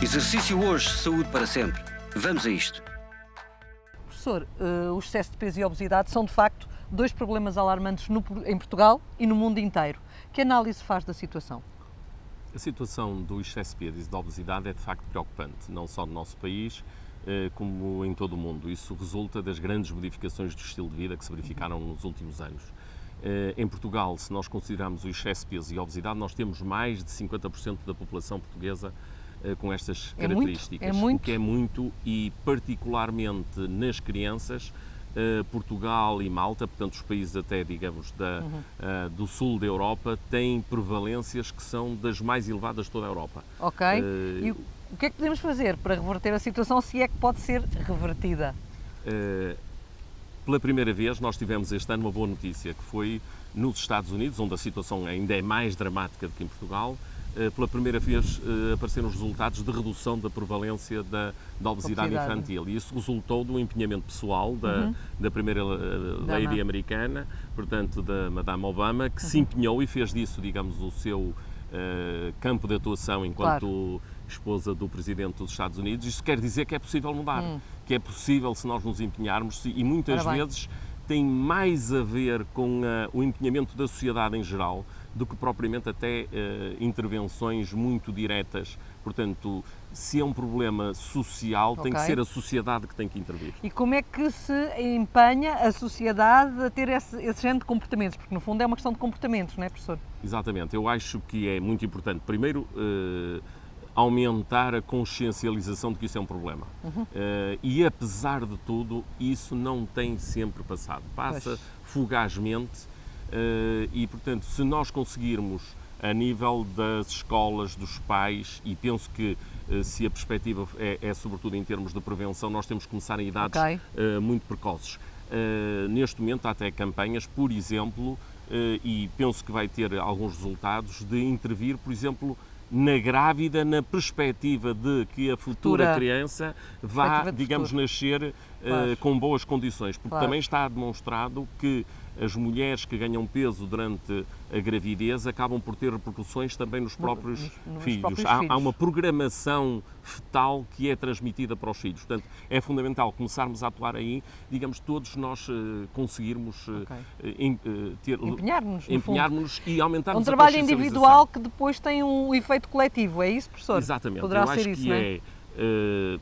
Exercício hoje, saúde para sempre. Vamos a isto. Professor, o excesso de peso e a obesidade são de facto dois problemas alarmantes em Portugal e no mundo inteiro. Que análise faz da situação? A situação do excesso de peso e da obesidade é de facto preocupante, não só no nosso país, como em todo o mundo. Isso resulta das grandes modificações do estilo de vida que se verificaram nos últimos anos. Em Portugal, se nós considerarmos o excesso de peso e a obesidade, nós temos mais de 50% da população portuguesa com estas características. É muito. O que é muito, e particularmente nas crianças, Portugal e Malta, portanto os países até, digamos, do sul da Europa, têm prevalências que são das mais elevadas de toda a Europa. Ok. E o que é que podemos fazer para reverter a situação, se é que pode ser revertida? Pela primeira vez, nós tivemos este ano uma boa notícia, que foi nos Estados Unidos, onde a situação ainda é mais dramática do que em Portugal. Pela primeira vez apareceram os resultados de redução da prevalência da obesidade infantil. E isso resultou do empenhamento pessoal da primeira lady americana, portanto da Madame Obama, que se empenhou e fez disso, digamos, o seu campo de atuação enquanto esposa do Presidente dos Estados Unidos. Isso quer dizer que é possível mudar, que é possível se nós nos empenharmos, e muitas vezes tem mais a ver com o empenhamento da sociedade em geral do que propriamente até intervenções muito diretas. Portanto, se é um problema social, tem que ser a sociedade que tem que intervir. E como é que se empenha a sociedade a ter esse género de comportamentos? Porque, no fundo, é uma questão de comportamentos, não é, professor? Exatamente. Eu acho que é muito importante, primeiro, aumentar a consciencialização de que isso é um problema. E, apesar de tudo, isso não tem sempre passado. Passa fugazmente. E, portanto, se nós conseguirmos, a nível das escolas, dos pais, e penso que se a perspectiva é sobretudo em termos de prevenção, nós temos que começar em idades muito precoces. Neste momento há até campanhas, por exemplo, e penso que vai ter alguns resultados, de intervir, por exemplo, na grávida, na perspectiva de que a futura criança vá, digamos, nascer com boas condições, porque também está demonstrado que as mulheres que ganham peso durante a gravidez acabam por ter repercussões também nos próprios filhos. Há uma programação fetal que é transmitida para os filhos. Portanto, é fundamental começarmos a atuar aí, digamos, todos nós conseguirmos empenhar-nos e aumentarmos um trabalho individual que depois tem um efeito coletivo, é isso, professor? Exatamente. Poderá ser acho isso, que não é?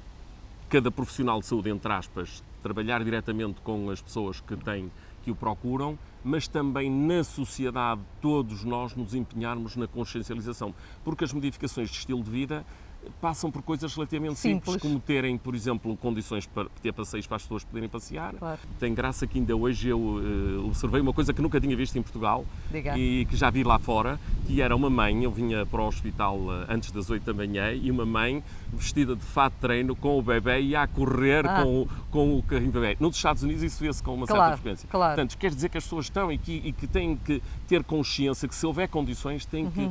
Cada profissional de saúde, entre aspas, trabalhar diretamente com as pessoas que o procuram, mas também na sociedade todos nós nos empenharmos na consciencialização, porque as modificações de estilo de vida passam por coisas relativamente simples, como terem, por exemplo, condições para ter passeios para as pessoas poderem passear. Tem graça que ainda hoje eu observei uma coisa que nunca tinha visto em Portugal e que já vi lá fora, que era uma mãe. Eu vinha para o hospital antes das 8 da manhã e uma mãe vestida de fato de treino com o bebê e a correr com o carrinho do bebê. Nos Estados Unidos isso vê-se com uma certa frequência. Portanto, quer dizer que as pessoas estão e que têm que ter consciência que, se houver condições, têm que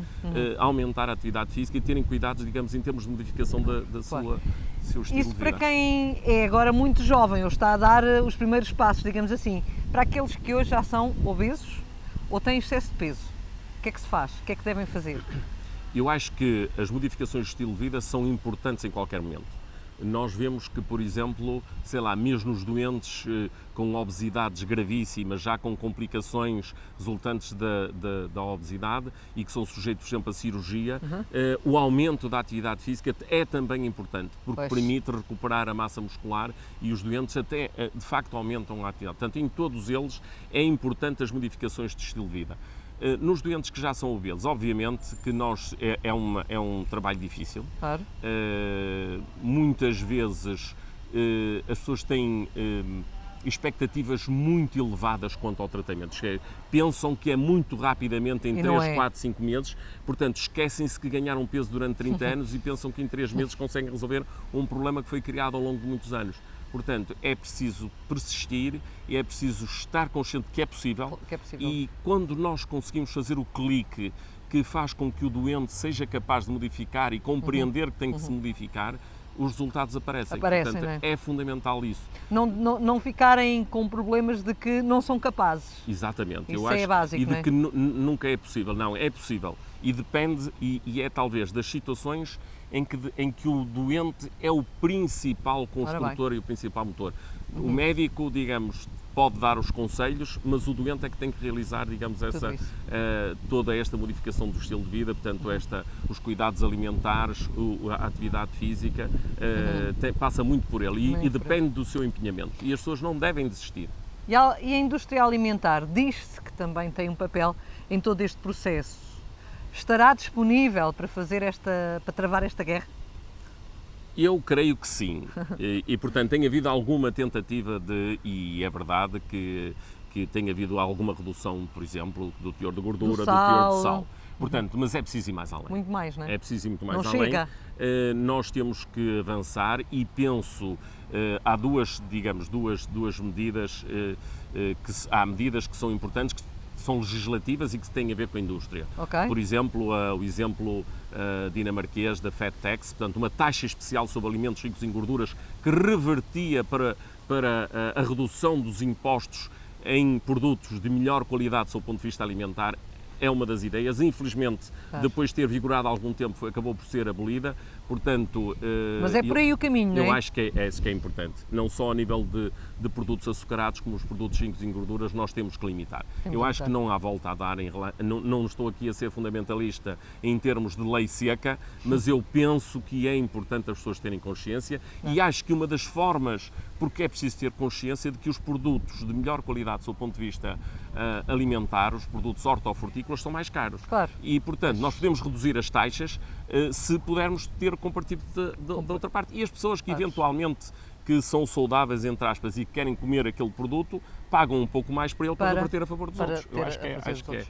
aumentar a atividade física e terem cuidados, digamos, em termos de modificação do seu estilo de vida. Isso para quem é agora muito jovem ou está a dar os primeiros passos, digamos assim. Para aqueles que hoje já são obesos ou têm excesso de peso, o que é que se faz? O que é que devem fazer? Eu acho que as modificações de estilo de vida são importantes em qualquer momento. Nós vemos que, por exemplo, mesmo os doentes com obesidades gravíssimas, já com complicações resultantes da obesidade e que são sujeitos, por exemplo, a cirurgia, o aumento da atividade física é também importante, porque permite recuperar a massa muscular e os doentes até, de facto, aumentam a atividade. Portanto, em todos eles é importante as modificações de estilo de vida. Nos doentes que já são obesos, obviamente que é um trabalho difícil. Muitas vezes as pessoas têm expectativas muito elevadas quanto ao tratamento. Pensam que é muito rapidamente, em 3, 4, 5 meses, portanto esquecem-se que ganharam peso durante 30 anos e pensam que em 3 meses conseguem resolver um problema que foi criado ao longo de muitos anos. Portanto, é preciso persistir e é preciso estar consciente que é possível. E quando nós conseguimos fazer o clique que faz com que o doente seja capaz de modificar e compreender que tem que se modificar, os resultados aparecem. Aparecem, Portanto, não é? é fundamental isso. Não ficarem com problemas de que não são capazes. Exatamente. Isso é básico, e de não é? que nunca é possível. Não, é possível. E depende, e é talvez das situações em que o doente é o principal construtor e o principal motor. O médico, digamos, pode dar os conselhos, mas o doente é que tem que realizar, digamos, toda esta modificação do estilo de vida, portanto, os cuidados alimentares, a atividade física, passa muito por ele e depende do seu empenhamento. E as pessoas não devem desistir. E a indústria alimentar diz-se que também tem um papel em todo este processo. Estará disponível para para travar esta guerra? Eu creio que sim. Portanto, tem havido alguma tentativa e é verdade que tem havido alguma redução, por exemplo, do teor de gordura, do teor de sal. Portanto, mas é preciso ir mais além. Muito mais, não é? É preciso ir muito mais não além. Chega. Nós temos que avançar e penso, há duas medidas, há medidas que são importantes, que são legislativas e que têm a ver com a indústria. Okay. Por exemplo, o exemplo dinamarquês da Fat Tax, portanto, uma taxa especial sobre alimentos ricos em gorduras que revertia para a redução dos impostos em produtos de melhor qualidade sob o ponto de vista alimentar, é uma das ideias. Infelizmente, depois de ter vigorado há algum tempo, acabou por ser abolida. Portanto, mas é por aí o caminho, não é? Eu acho que é isso que é importante. Não só a nível de produtos açucarados, como os produtos ricos em gorduras, nós temos que limitar. Eu acho que não há volta a dar. Não estou aqui a ser fundamentalista em termos de lei seca, mas eu penso que é importante as pessoas terem consciência e acho que uma das formas, porque é preciso ter consciência de que os produtos de melhor qualidade, do ponto de vista alimentar, os produtos hortofrutícolas, são mais caros. Claro. E, portanto, nós podemos reduzir as taxas se pudermos ter compartilho da outra parte. E as pessoas que eventualmente que são saudáveis, entre aspas, e que querem comer aquele produto, pagam um pouco mais para ele para reverter a favor dos outros. Eu acho que é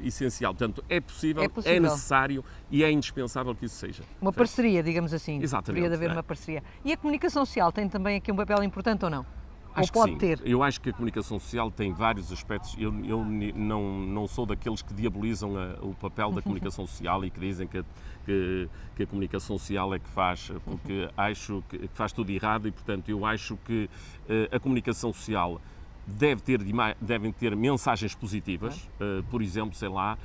essencial. Portanto, é possível, é necessário e é indispensável que isso seja. Uma parceria, digamos assim. Exatamente. Deveria de haver uma parceria. E a comunicação social tem também aqui um papel importante ou não? Acho ou pode que sim. ter? Eu acho que a comunicação social tem vários aspectos. Eu não sou daqueles que diabolizam o papel da comunicação social e que dizem que a comunicação social é que faz, porque acho que faz tudo errado e, portanto, eu acho que a comunicação social devem ter mensagens positivas, por exemplo, sei lá,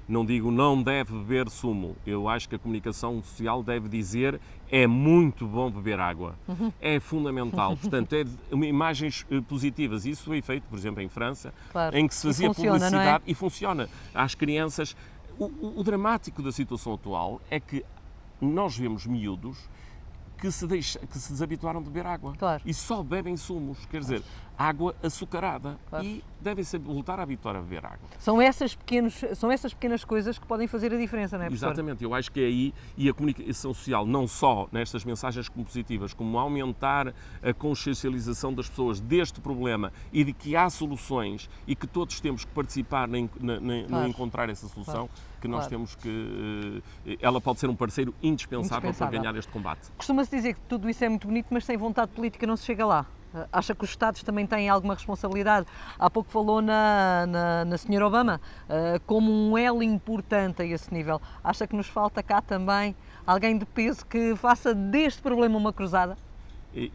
não digo não deve beber sumo, eu acho que a comunicação social deve dizer é muito bom beber água, é fundamental, portanto, imagens positivas, isso foi feito, por exemplo, em França, em que se fazia publicidade e funciona às crianças. O dramático da situação atual é que nós vemos miúdos que se desabituaram de beber água e só bebem sumos, quer dizer, água açucarada e devem-se voltar a habituar a beber água. São essas pequenas coisas que podem fazer a diferença, não é, professor? Exatamente, eu acho que é aí, e a comunicação social, não só nestas mensagens positivas, como aumentar a consciencialização das pessoas deste problema e de que há soluções e que todos temos que participar no encontrar essa solução, que nós temos que... ela pode ser um parceiro indispensável para ganhar este combate. Costuma-se dizer que tudo isso é muito bonito, mas sem vontade política não se chega lá. Acha que os Estados também têm alguma responsabilidade? Há pouco falou na Sra. Obama como um elo importante a esse nível. Acha que nos falta cá também alguém de peso que faça deste problema uma cruzada?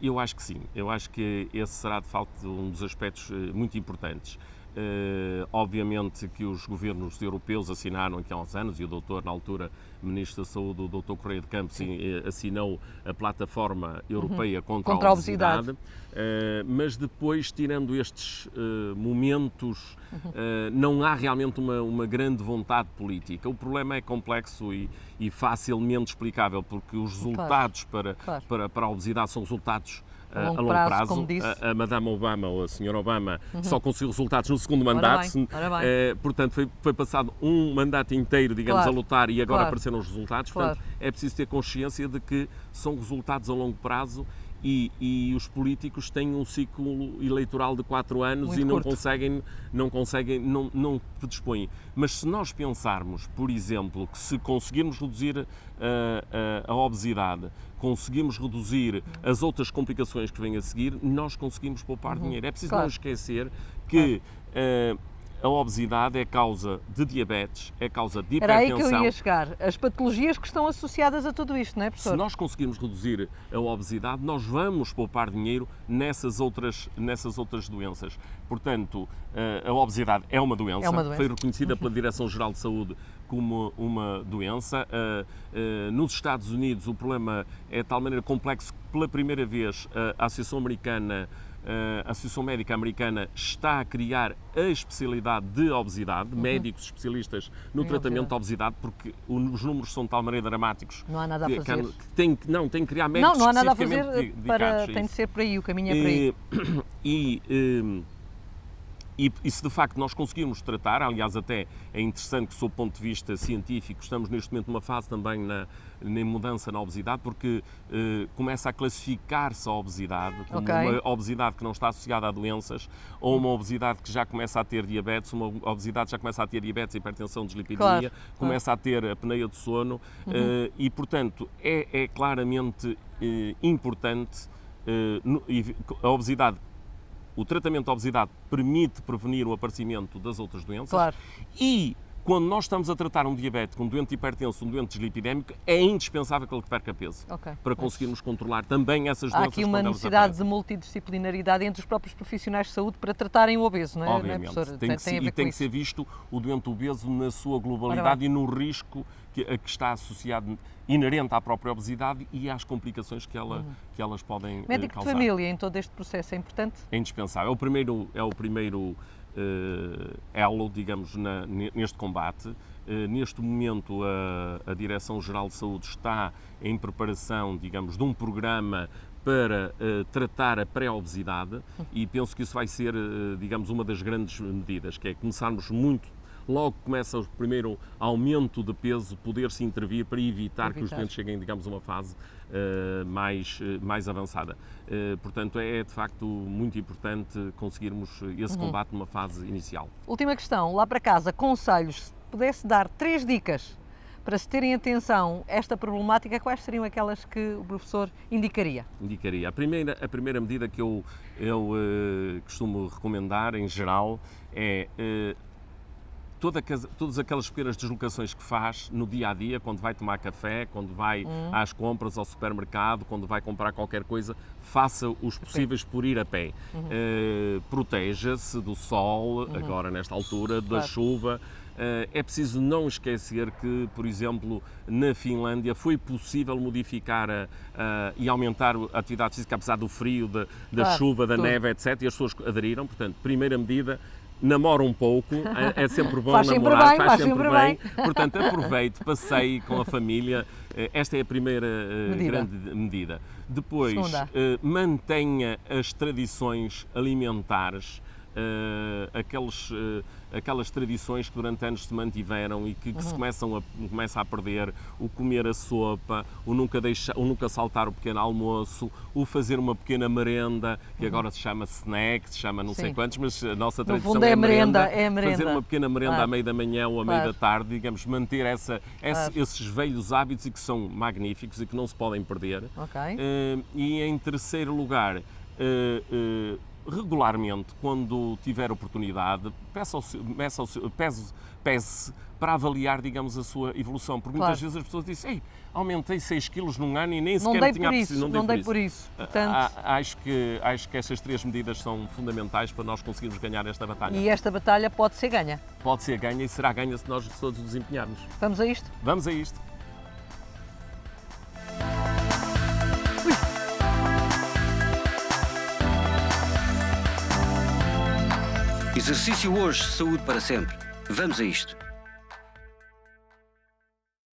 Eu acho que sim. Eu acho que esse será, de facto, um dos aspectos muito importantes. Obviamente que os governos europeus assinaram aqui há uns anos, e o doutor, na altura, Ministro da Saúde, o doutor Correia de Campos, assinou a Plataforma Europeia contra a Obesidade. Mas depois, tirando estes momentos, não há realmente uma grande vontade política. O problema é complexo e facilmente explicável, porque os resultados para a obesidade são resultados a longo prazo, como disse. A Madame Obama, ou a Sra. Obama, só conseguiu resultados no segundo mandato. Ora bem. Portanto, foi passado um mandato inteiro, digamos, a lutar e agora apareceram os resultados. Portanto, é preciso ter consciência de que são resultados a longo prazo e os políticos têm um ciclo eleitoral de 4 anos muito e não predispõem. Mas se nós pensarmos, por exemplo, que se conseguirmos reduzir a obesidade, conseguimos reduzir as outras complicações que vêm a seguir, nós conseguimos poupar dinheiro. É preciso não esquecer que a obesidade é causa de diabetes, é causa de Era aí que eu hipertensão. ia chegar. As patologias que estão associadas a tudo isto, não é, Se professor? nós conseguirmos reduzir a obesidade, nós vamos poupar dinheiro nessas outras doenças. Portanto, a obesidade é uma doença, É uma doença. foi reconhecida pela Direção-Geral de Saúde como uma doença. Nos Estados Unidos o problema é de tal maneira complexo que pela primeira vez a Associação Médica Americana está a criar a especialidade de obesidade, médicos especialistas no tratamento de obesidade, porque os números são de tal maneira dramáticos. Não há nada a fazer. Tem que criar médicos Não há nada a fazer, especificamente dedicados a tem de isso. ser por aí, o caminho é por aí. E se de facto nós conseguirmos tratar, aliás até é interessante que sob o ponto de vista científico estamos neste momento numa fase também na mudança na obesidade, porque começa a classificar-se a obesidade como uma obesidade que não está associada a doenças, ou uma obesidade que já começa a ter diabetes, uma obesidade que já começa a ter diabetes, hipertensão, dislipidemia, começa a ter apneia de sono, e portanto é claramente importante a obesidade. O tratamento da obesidade permite prevenir o aparecimento das outras doenças. Claro. E quando nós estamos a tratar um diabético, um doente hipertenso, um doente dislipidémico, é indispensável que ele perca peso para conseguirmos controlar também essas Há doenças. aqui uma quando elas necessidade aparecem. de multidisciplinaridade entre os próprios profissionais de saúde para tratarem o obeso, não é, Obviamente. professor? Tem que ser visto o doente obeso na sua globalidade e no risco a que está associado, inerente à própria obesidade e às complicações que elas podem Médico causar. de família em todo este processo é importante? É indispensável. É o primeiro elo, digamos, neste combate. Neste momento, a Direção-Geral de Saúde está em preparação, digamos, de um programa para tratar a pré-obesidade e penso que isso vai ser, digamos, uma das grandes medidas, que é começarmos logo que começa o primeiro aumento de peso, poder-se intervir para evitar que os doentes cheguem, digamos, a uma fase mais avançada. Portanto, é de facto muito importante conseguirmos esse combate numa fase inicial. Última questão, lá para casa, conselhos, se pudesse dar 3 dicas para se terem atenção a esta problemática, quais seriam aquelas que o professor indicaria? Indicaria. A primeira medida que eu costumo recomendar, em geral, é todas aquelas pequenas deslocações que faz no dia-a-dia, quando vai tomar café, quando vai às compras, ao supermercado, quando vai comprar qualquer coisa, faça os possíveis por ir a pé. Proteja-se do sol, agora nesta altura, da chuva. É preciso não esquecer que, por exemplo, na Finlândia foi possível modificar e aumentar a atividade física, apesar do frio, da chuva, da neve, etc. E as pessoas aderiram. Portanto, primeira medida, namora um pouco, é sempre bom namorar, faz sempre bem. Portanto, aproveite, passeie com a família. Esta é a primeira grande medida. Depois, mantenha as tradições alimentares, aquelas tradições que durante anos se mantiveram e que se começa a perder, o comer a sopa, o nunca saltar o pequeno almoço, o fazer uma pequena merenda, que agora se chama snack, se chama não sei quantos, mas a nossa tradição fundo é merenda. Fazer uma pequena merenda à meio da manhã ou à meio da tarde, digamos, manter esses velhos hábitos e que são magníficos e que não se podem perder. E em terceiro lugar, regularmente, quando tiver oportunidade, pese para avaliar, digamos, a sua evolução. Porque muitas vezes as pessoas dizem: aumentei 6 quilos num ano e nem sequer tinha preciso. Não dei por isso. Portanto, acho que estas 3 medidas são fundamentais para nós conseguirmos ganhar esta batalha. E esta batalha pode ser ganha. Pode ser ganha e será ganha se nós todos nos empenharmos. Vamos a isto? Vamos a isto. Exercício hoje, saúde para sempre. Vamos a isto.